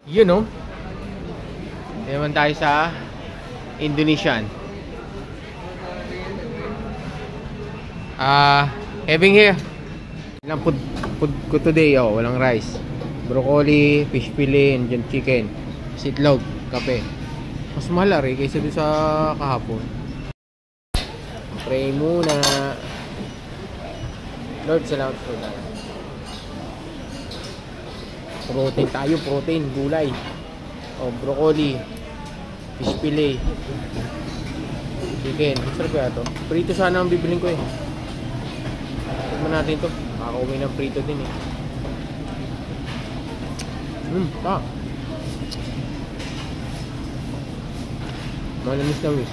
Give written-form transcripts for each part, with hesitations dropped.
Yun no. Naman tayo sa Indonesian. Having here. Ilang food ko today, walang rice. Broccoli, fish fillet, and chicken. Sitlog, kape. Mas mahal kaysa doon sa kahapon. Pray muna. Lord, salamat po na. Protein tayo, protein, gulay. Broccoli, fish fillet, chicken. Masarap kaya ito. Prito sana ang bibilin ko Tignan natin ito. Makakauwi ng prito din Malamis na wis.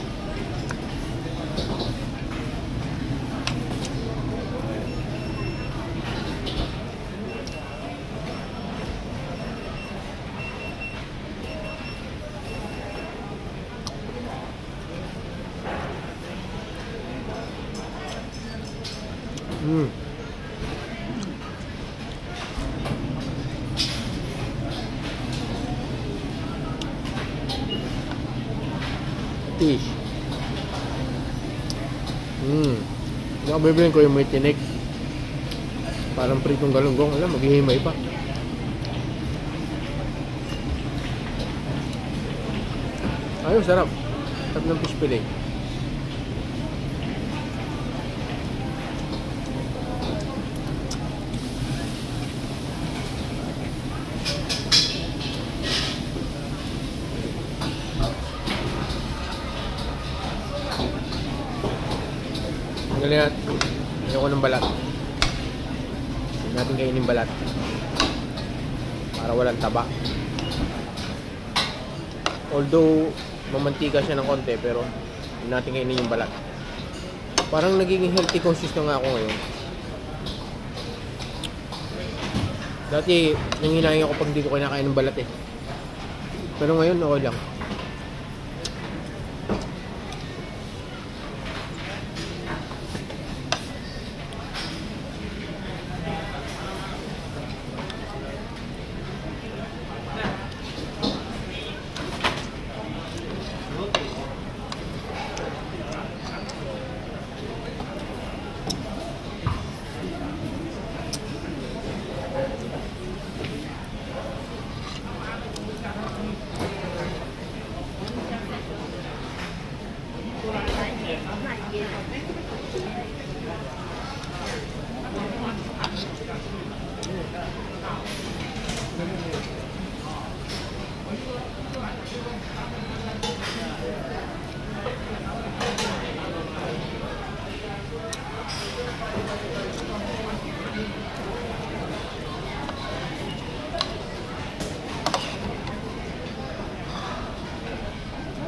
Fish. Bibilin ko yung may tinik. Parang pritong galunggong. Alam, maghihimay pa. Ayun, sarap. Sarap ng fish fillet. Ngayon, ayoko ng balat. Hindi natin kainin balat. Para walang taba. Although, mamantika siya ng konti, pero hindi natin kainin yung balat. Parang nagiging healthy conscious na nga ako ngayon. Dati, nanghinahin ako pag hindi ko kinakain ng balat Pero ngayon, okay lang.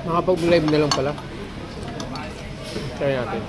Makapag-live na lang pala. Try natin.